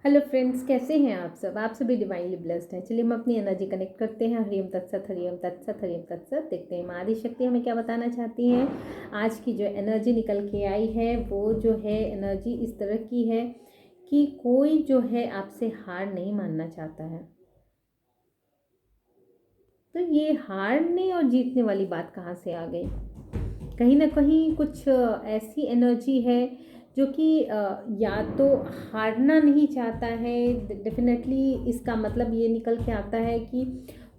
Hello friends, कैसे हैं आप सब? आप सभी डिवाइनली ब्लेस्ड हैं। चलिए हम अपनी एनर्जी कनेक्ट करते हैं। हरिओम तत्सत, हरिओम तत्सत, हरिओम तत्सत। देखते हैं माँ आदि शक्ति हमें क्या बताना चाहती हैं। आज की जो एनर्जी निकल के आई है वो जो है एनर्जी इस तरह की है कि कोई जो है आपसे हार नहीं मानना चाहता है। तो ये हारने और जीतने वाली बात कहाँ से आ गई? कहीं ना कहीं कुछ ऐसी एनर्जी है जो कि या तो हारना नहीं चाहता है। डेफिनेटली इसका मतलब ये निकल के आता है कि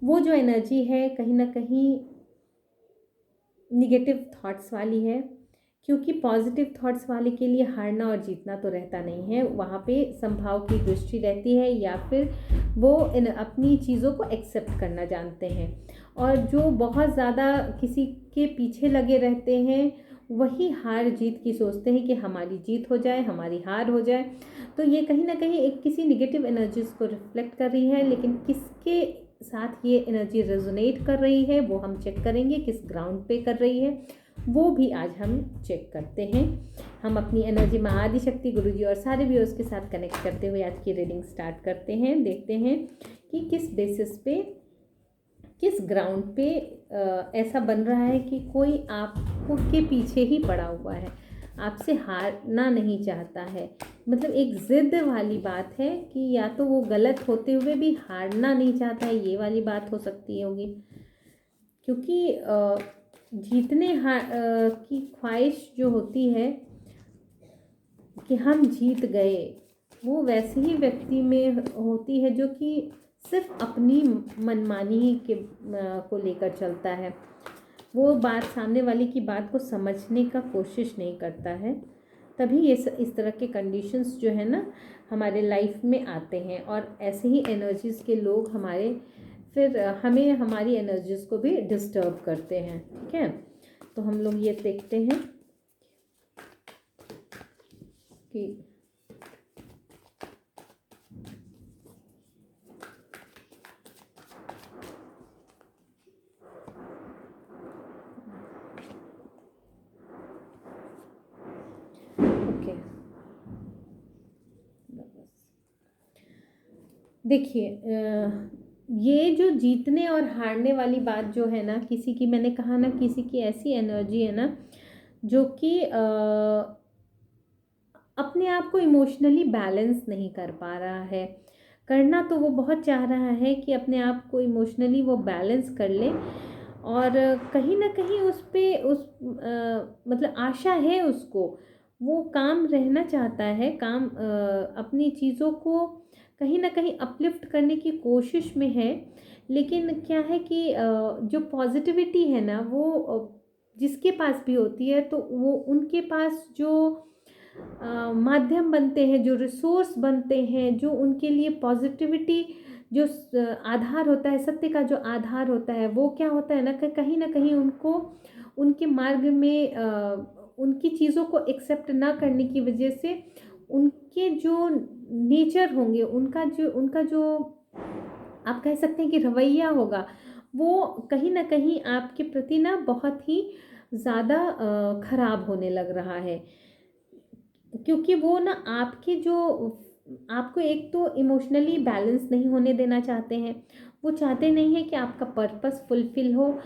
वो जो एनर्जी है कहीं ना कहीं निगेटिव थॉट्स वाली है, क्योंकि पॉजिटिव थॉट्स वाले के लिए हारना और जीतना तो रहता नहीं है। वहाँ पे संभाव की दृष्टि रहती है या फिर वो अपनी चीज़ों को एक्सेप्ट करना जानते हैं। और जो बहुत ज़्यादा किसी के पीछे लगे रहते हैं वही हार जीत की सोचते हैं कि हमारी जीत हो जाए, हमारी हार हो जाए। तो ये कहीं ना कहीं एक किसी निगेटिव एनर्जीज को रिफ्लेक्ट कर रही है, लेकिन किसके साथ ये एनर्जी रेजोनेट कर रही है वो हम चेक करेंगे। किस ग्राउंड पे कर रही है वो भी आज हम चेक करते हैं। हम अपनी एनर्जी माँ आदि शक्ति, गुरुजी और सारे व्यूअर्स के साथ कनेक्ट करते हुए आज की रीडिंग स्टार्ट करते हैं। देखते हैं कि किस बेसिस पे, किस ग्राउंड पे ऐसा बन रहा है कि कोई आपको के पीछे ही पड़ा हुआ है, आपसे हारना नहीं चाहता है। मतलब एक जिद वाली बात है कि या तो वो गलत होते हुए भी हारना नहीं चाहता है, ये वाली बात हो सकती होगी। क्योंकि जीतने की ख्वाहिश जो होती है कि हम जीत गए, वो वैसे ही व्यक्ति में होती है जो कि सिर्फ अपनी मनमानी के को लेकर चलता है। वो बात, सामने वाले की बात को समझने का कोशिश नहीं करता है। तभी ये इस तरह के कंडीशंस जो है ना हमारे लाइफ में आते हैं। और ऐसे ही एनर्जीज़ के लोग हमारे फिर हमें हमारी एनर्जीज़ को भी डिस्टर्ब करते हैं। ठीक है, तो हम लोग ये देखते हैं कि ओके, देखिए ये जो जीतने और हारने वाली बात जो है ना, किसी की, मैंने कहा ना, किसी की ऐसी एनर्जी है ना जो कि अपने आप को इमोशनली बैलेंस नहीं कर पा रहा है। करना तो वो बहुत चाह रहा है कि अपने आप को इमोशनली वो बैलेंस कर ले, और कहीं ना कहीं उस पे मतलब आशा है उसको, वो काम रहना चाहता है, काम अपनी चीज़ों को कहीं ना कहीं अपलिफ्ट करने की कोशिश में है। लेकिन क्या है कि जो पॉजिटिविटी है ना वो जिसके पास भी होती है तो वो उनके पास जो माध्यम बनते हैं, जो रिसोर्स बनते हैं, जो उनके लिए पॉजिटिविटी, जो आधार होता है, सत्य का जो आधार होता है, वो क्या होता है ना कि कहीं ना कहीं उनको उनके मार्ग में उनकी चीज़ों को एक्सेप्ट ना करने की वजह से उनके जो नेचर होंगे, उनका जो आप कह सकते हैं कि रवैया होगा, वो कहीं ना कहीं आपके प्रति ना बहुत ही ज़्यादा खराब होने लग रहा है। क्योंकि वो ना आपके जो, आपको एक तो इमोशनली बैलेंस नहीं होने देना चाहते हैं। वो चाहते नहीं है कि आपका पर्पस फुलफिल हो,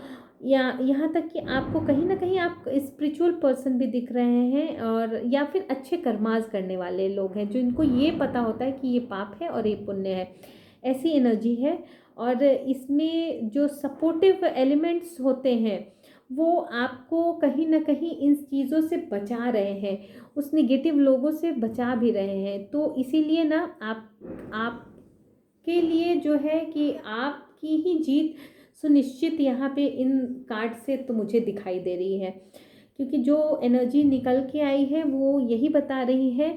या यहाँ तक कि आपको कहीं ना कहीं, आप स्पिरिचुअल पर्सन भी दिख रहे हैं, और या फिर अच्छे कर्माज करने वाले लोग हैं जो इनको ये पता होता है कि ये पाप है और ये पुण्य है। ऐसी एनर्जी है। और इसमें जो सपोर्टिव एलिमेंट्स होते हैं वो आपको कहीं ना कहीं इन चीज़ों से बचा रहे हैं, उस निगेटिव लोगों से बचा भी रहे हैं। तो इसीलिए ना आपके लिए जो है कि आपकी ही जीत सुनिश्चित यहाँ पे इन कार्ड से तो मुझे दिखाई दे रही है। क्योंकि जो एनर्जी निकल के आई है वो यही बता रही है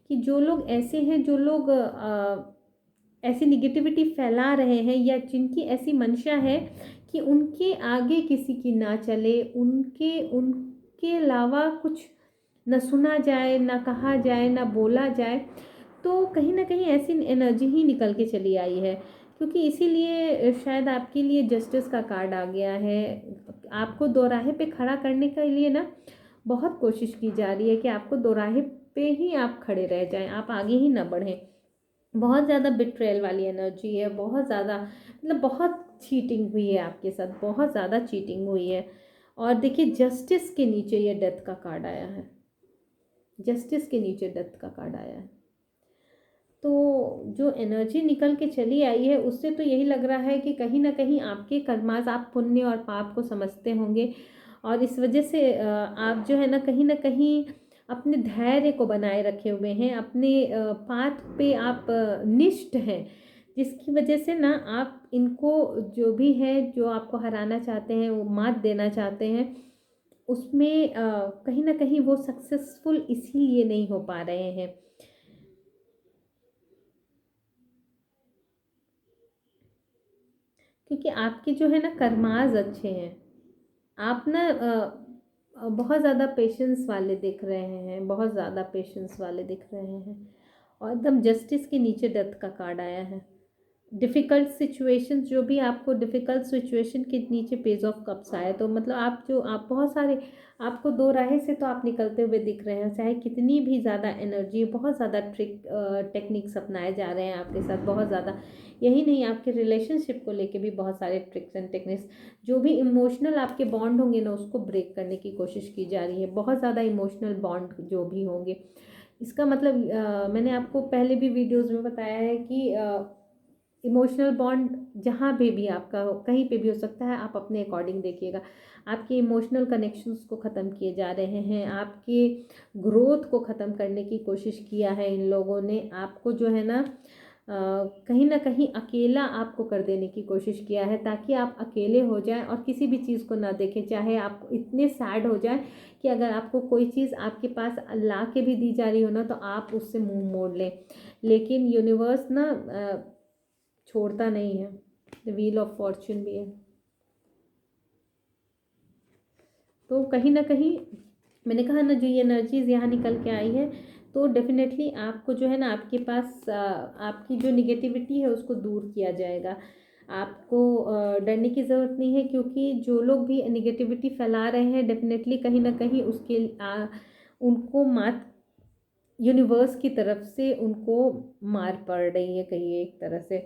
कि जो लोग ऐसे हैं, जो लोग ऐसी निगेटिविटी फैला रहे हैं, या जिनकी ऐसी मंशा है कि उनके आगे किसी की ना चले, उनके उनके अलावा कुछ न सुना जाए, ना कहा जाए, ना बोला जाए, तो कहीं ना कहीं ऐसी एनर्जी ही निकल के चली आई है। क्योंकि इसीलिए शायद आपके लिए जस्टिस का कार्ड आ गया है। आपको दोराहे पे खड़ा करने के लिए ना बहुत कोशिश की जा रही है कि आपको दोराहे पे ही आप खड़े रह जाएं, आप आगे ही ना बढ़ें। बहुत ज़्यादा बिट्रेयल वाली एनर्जी है, बहुत ज़्यादा मतलब बहुत चीटिंग हुई है आपके साथ, बहुत ज़्यादा चीटिंग हुई है। और देखिए जस्टिस के नीचे ये डेथ का कार्ड आया है, जस्टिस के नीचे डेथ का कार्ड आया है। तो जो एनर्जी निकल के चली आई है उससे तो यही लग रहा है कि कहीं ना कहीं आपके कर्मास, आप पुण्य और पाप को समझते होंगे, और इस वजह से आप जो है ना कहीं अपने धैर्य को बनाए रखे हुए हैं, अपने पाथ पे आप निष्ठ हैं, जिसकी वजह से ना आप इनको, जो भी है जो आपको हराना चाहते हैं, वो मात देना चाहते हैं, उसमें कहीं ना कहीं वो सक्सेसफुल इसीलिए नहीं हो पा रहे हैं क्योंकि आपके जो है ना कर्माज अच्छे हैं। आप ना बहुत ज़्यादा पेशेंस वाले दिख रहे हैं, बहुत ज़्यादा पेशेंस वाले दिख रहे हैं, और एकदम जस्टिस के नीचे डेथ का कार्ड आया है। डिफ़िकल्ट सिचुएशंस, जो भी आपको डिफ़िकल्ट सिचुएशन के नीचे पेज ऑफ कप्स आया, तो मतलब आप बहुत सारे, आपको दो राहें से तो आप निकलते हुए दिख रहे हैं, चाहे कितनी भी ज़्यादा एनर्जी, बहुत ज़्यादा टेक्निक्स अपनाए जा रहे हैं आपके साथ, बहुत ज़्यादा। यही नहीं, आपके रिलेशनशिप को लेके भी बहुत सारे ट्रिक्स एंड टेक्निक्स, जो भी इमोशनल आपके बॉन्ड होंगे ना उसको ब्रेक करने की कोशिश की जा रही है, बहुत ज़्यादा इमोशनल बॉन्ड जो भी होंगे। इसका मतलब मैंने आपको पहले भी वीडियोज़ में बताया है कि इमोशनल बॉन्ड जहाँ पे भी आपका हो, कहीं पे भी हो सकता है, आप अपने अकॉर्डिंग देखिएगा। आपके इमोशनल कनेक्शंस को ख़त्म किए जा रहे हैं, आपके ग्रोथ को ख़त्म करने की कोशिश किया है इन लोगों ने, आपको जो है ना कहीं ना कहीं अकेला आपको कर देने की कोशिश किया है, ताकि आप अकेले हो जाएं और किसी भी चीज़ को ना देखें, चाहे आप इतने सैड हो जाएं कि अगर आपको कोई चीज़ आपके पास ला के भी दी जा रही हो ना, तो आप उससे मुंह मोड़ लें। लेकिन यूनिवर्स ना छोड़ता नहीं है, द व्हील ऑफ फॉर्च्यून भी है। तो कहीं ना कहीं मैंने कहा ना, जो ये एनर्जीज यहाँ निकल के आई है, तो डेफिनेटली आपको जो है ना, आपके पास आपकी जो निगेटिविटी है उसको दूर किया जाएगा। आपको डरने की ज़रूरत नहीं है, क्योंकि जो लोग भी निगेटिविटी फैला रहे हैं, डेफिनेटली कहीं ना कहीं उसके उनको मात यूनिवर्स की तरफ से उनको मार पड़ रही है कहीं एक तरह से।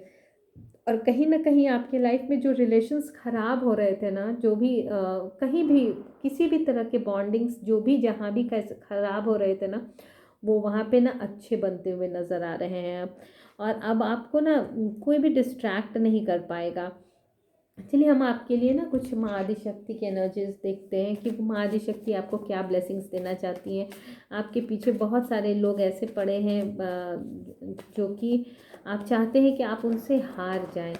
और कहीं ना कहीं आपके लाइफ में जो रिलेशंस ख़राब हो रहे थे ना, जो भी कहीं भी किसी भी तरह के बॉन्डिंग्स जो भी जहाँ भी कैसे ख़राब हो रहे थे ना, वो वहाँ पे ना अच्छे बनते हुए नज़र आ रहे हैं अब। और अब आपको ना कोई भी डिस्ट्रैक्ट नहीं कर पाएगा। चलिए हम आपके लिए ना कुछ माँ आदि शक्ति की एनर्जीज देखते हैं कि माँ आदि शक्ति आपको क्या ब्लेसिंग्स देना चाहती हैं। आपके पीछे बहुत सारे लोग ऐसे पड़े हैं जो कि आप चाहते हैं कि आप उनसे हार जाएं,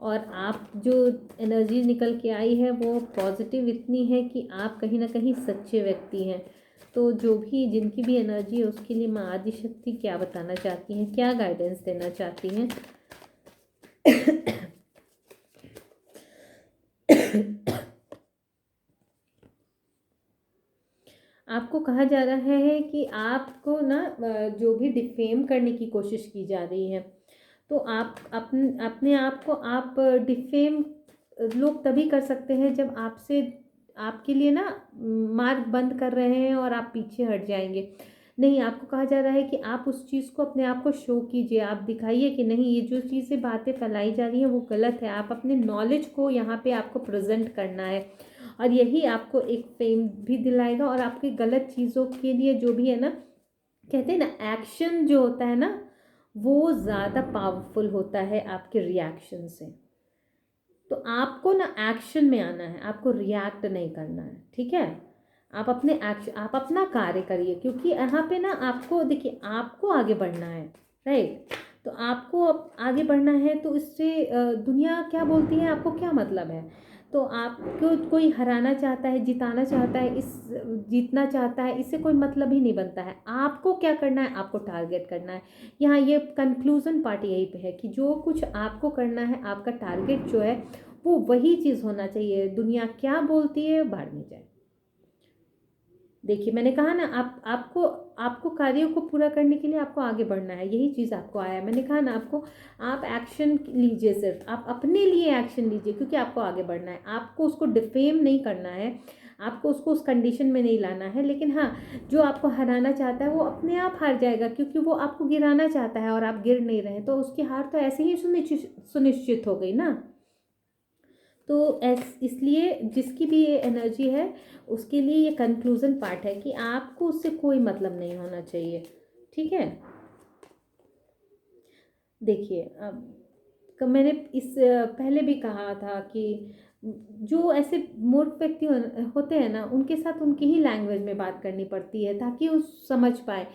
और आप जो एनर्जी निकल के आई है वो पॉजिटिव इतनी है कि आप कहीं ना कहीं सच्चे व्यक्ति हैं। तो जो भी जिनकी भी एनर्जी है उसके लिए माँ आदि शक्ति क्या बताना चाहती हैं, क्या गाइडेंस देना चाहती हैं। आपको कहा जा रहा है कि आपको ना जो भी डिफेम करने की कोशिश की जा रही है, तो आप अपने अपने आप को आप डिफेम लोग तभी कर सकते हैं जब आपसे, आपके लिए ना मार्ग बंद कर रहे हैं और आप पीछे हट जाएंगे। नहीं, आपको कहा जा रहा है कि आप उस चीज़ को, अपने आप को शो कीजिए, आप दिखाइए कि नहीं, ये जो चीज़ें बातें फैलाई जा रही हैं वो गलत है। आप अपने नॉलेज को यहाँ पे आपको प्रेजेंट करना है, और यही आपको एक फेम भी दिलाएगा, और आपकी गलत चीज़ों के लिए जो भी है ना, कहते हैं ना एक्शन जो होता है ना, वो ज़्यादा पावरफुल होता है आपके रिएक्शन से। तो आपको ना एक्शन में आना है, आपको रिएक्ट नहीं करना है, ठीक है। आप अपने एक्शन, आप अपना कार्य करिए, क्योंकि यहाँ पे ना आपको देखिए, आपको आगे बढ़ना है, राइट। तो आपको आगे बढ़ना है, तो इससे दुनिया क्या बोलती है आपको क्या मतलब है। तो आपको कोई हराना चाहता है, जिताना चाहता है, इस जीतना चाहता है, इससे कोई मतलब ही नहीं बनता है। आपको क्या करना है, आपको टारगेट करना है। यहाँ ये कंक्लूजन पार्ट यही पे है कि जो कुछ आपको करना है, आपका टारगेट जो है वो वही चीज़ होना चाहिए। दुनिया क्या बोलती है भाड़ में जाए। देखिए मैंने कहा ना, आपको आपको कार्यों को पूरा करने के लिए आपको आगे बढ़ना है, यही चीज़ आपको आया है। मैंने कहा ना आपको, आप एक्शन लीजिए, सिर्फ आप अपने लिए एक्शन लीजिए, क्योंकि आपको आगे बढ़ना है, आपको उसको डिफेम नहीं करना है। आपको उसको उस कंडीशन में नहीं लाना है। लेकिन हाँ, जो आपको हराना चाहता है वो अपने आप हार जाएगा, क्योंकि वो आपको गिराना चाहता है और आप गिर नहीं रहे, तो उसकी हार तो ऐसे ही सुनिश्चित हो गई ना। तो इसलिए जिसकी भी ये एनर्जी है उसके लिए ये कंक्लूजन पार्ट है कि आपको उससे कोई मतलब नहीं होना चाहिए। ठीक है, देखिए अब मैंने इस पहले भी कहा था कि जो ऐसे मूर्ख व्यक्ति होते हैं ना, उनके साथ उनकी ही लैंग्वेज में बात करनी पड़ती है ताकि वो समझ पाए।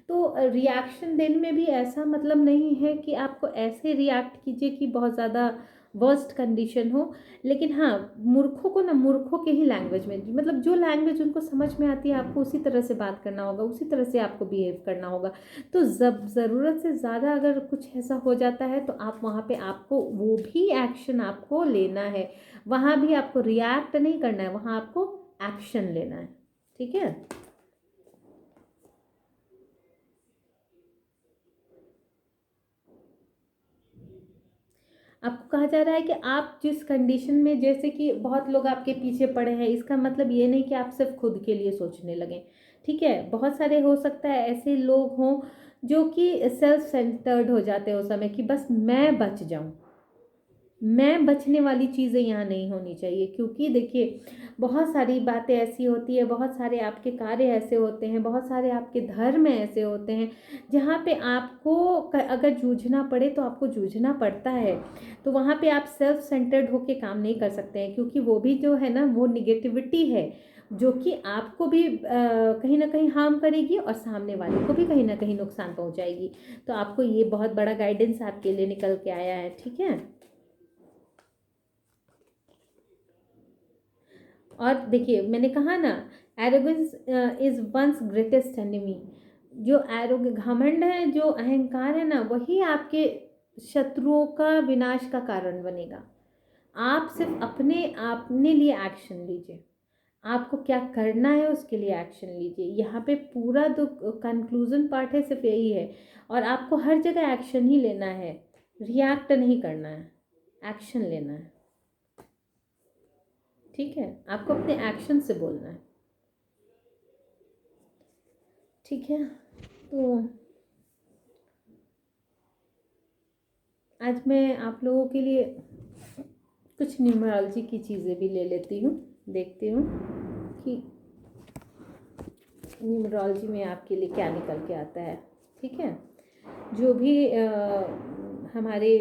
तो रिएक्शन देने में भी ऐसा मतलब नहीं है कि आपको ऐसे रिएक्ट कीजिए कि बहुत ज़्यादा वर्स्ट कंडीशन हो। लेकिन हाँ, मूर्खों को ना मूर्खों के ही लैंग्वेज में, मतलब जो लैंग्वेज उनको समझ में आती है आपको उसी तरह से बात करना होगा, उसी तरह से आपको बिहेव करना होगा। तो जब ज़रूरत से ज़्यादा अगर कुछ ऐसा हो जाता है तो आप वहाँ पे आपको वो भी एक्शन आपको लेना है, वहाँ भी आपको रिएक्ट नहीं करना है, वहाँ आपको एक्शन लेना है। ठीक है, आपको कहा जा रहा है कि आप जिस कंडीशन में, जैसे कि बहुत लोग आपके पीछे पड़े हैं, इसका मतलब ये नहीं कि आप सिर्फ खुद के लिए सोचने लगें। ठीक है, बहुत सारे हो सकता है ऐसे लोग हों जो कि सेल्फ सेंटर्ड हो जाते हैं उस समय, कि बस मैं बच जाऊं, मैं बचने वाली चीज़ें यहाँ नहीं होनी चाहिए। क्योंकि देखिए, बहुत सारी बातें ऐसी होती है, बहुत सारे आपके कार्य ऐसे होते हैं, बहुत सारे आपके धर्म ऐसे होते हैं जहाँ पे आपको अगर जूझना पड़े तो आपको जूझना पड़ता है। तो वहाँ पे आप सेल्फ सेंटर्ड होके काम नहीं कर सकते हैं, क्योंकि वो भी जो है ना वो निगेटिविटी है जो कि आपको भी कहीं ना कहीं हार्म करेगी और सामने वाले को भी कहीं ना कहीं नुकसान पहुँचाएगी। तो आपको ये बहुत बड़ा गाइडेंस आपके लिए निकल के आया है। ठीक है, और देखिए मैंने कहा ना, arrogance is one's greatest enemy. जो घमंड है, जो अहंकार है ना, वही आपके शत्रुओं का विनाश का कारण बनेगा। आप सिर्फ अपने लिए एक्शन लीजिए, आपको क्या करना है उसके लिए एक्शन लीजिए। यहाँ पे पूरा जो कंक्लूजन पार्ट है सिर्फ यही है, और आपको हर जगह एक्शन ही लेना है, रिएक्ट नहीं करना है, एक्शन लेना है। ठीक है, आपको अपने एक्शन से बोलना है। ठीक है, तो आज मैं आप लोगों के लिए कुछ न्यूमरोलॉजी की चीज़ें भी ले लेती हूँ, देखती हूँ कि न्यूमरोलॉजी में आपके लिए क्या निकल के आता है। ठीक है, जो भी हमारे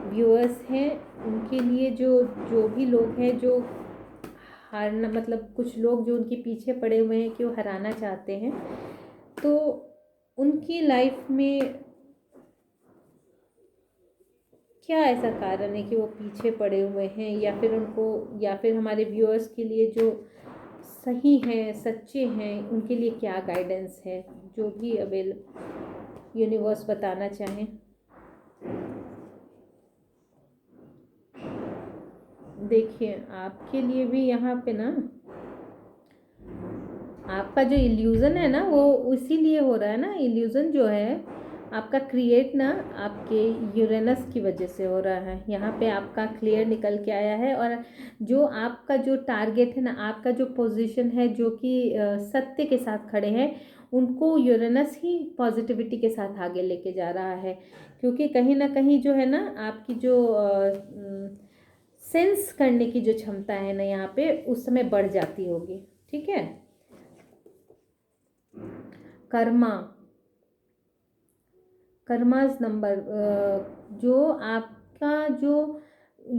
व्यूअर्स हैं उनके लिए, जो जो भी लोग हैं जो हारना, मतलब कुछ लोग जो उनके पीछे पड़े हुए हैं कि वो हराना चाहते हैं, तो उनकी लाइफ में क्या ऐसा कारण है कि वो पीछे पड़े हुए हैं, या फिर उनको, या फिर हमारे व्यूअर्स के लिए जो सही हैं, सच्चे हैं, उनके लिए क्या गाइडेंस है, जो भी यूनिवर्स बताना चाहें। देखिए, आपके लिए भी यहाँ पे ना आपका जो इल्यूज़न है ना वो इसीलिए हो रहा है ना, इल्यूज़न जो है आपका क्रिएट ना आपके यूरेनस की वजह से हो रहा है। यहाँ पे आपका क्लियर निकल के आया है, और जो आपका जो टारगेट है ना, आपका जो पोजीशन है, जो कि सत्य के साथ खड़े हैं, उनको यूरेनस ही पॉजिटिविटी के साथ आगे लेके जा रहा है। क्योंकि कहीं ना कहीं जो है ना आपकी जो सेंस करने की जो क्षमता है ना यहाँ पे उस समय बढ़ जाती होगी। ठीक है, कर्मा, कर्माज नंबर, जो आपका जो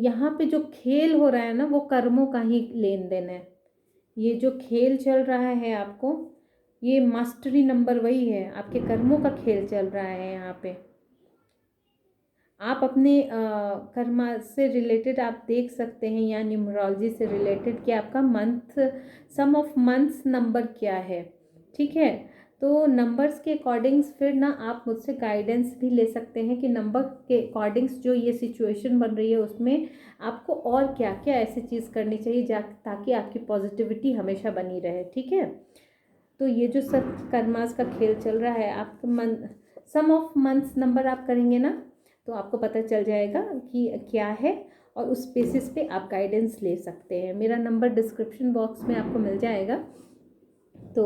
यहाँ पे जो खेल हो रहा है ना वो कर्मों का ही लेन देन है। ये जो खेल चल रहा है आपको, ये मास्टरी नंबर वही है, आपके कर्मों का खेल चल रहा है यहाँ पे। आप अपने कर्मा से रिलेटेड आप देख सकते हैं या न्यूमरोलॉजी से रिलेटेड कि आपका month, sum of months number क्या है। ठीक है, तो नंबर्स के अकॉर्डिंग्स फिर ना आप मुझसे गाइडेंस भी ले सकते हैं कि नंबर के अकॉर्डिंग्स जो ये सिचुएशन बन रही है उसमें आपको और क्या क्या ऐसी चीज़ करनी चाहिए ताकि आपकी पॉजिटिविटी हमेशा बनी रहे। ठीक है, तो ये जो सब कर्मास का खेल चल रहा है, आपका मन सम ऑफ मंथ्स नंबर आप करेंगे ना तो आपको पता चल जाएगा कि क्या है, और उस बेसिस पे आप गाइडेंस ले सकते हैं। मेरा नंबर डिस्क्रिप्शन बॉक्स में आपको मिल जाएगा। तो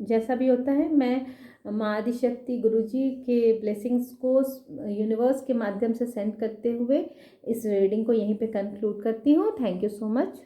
जैसा भी होता है, मैं माँ आदिशक्ति गुरुजी के ब्लेसिंग्स को यूनिवर्स के माध्यम से सेंड करते हुए इस रीडिंग को यहीं पे कंक्लूड करती हूँ। Thank you so much.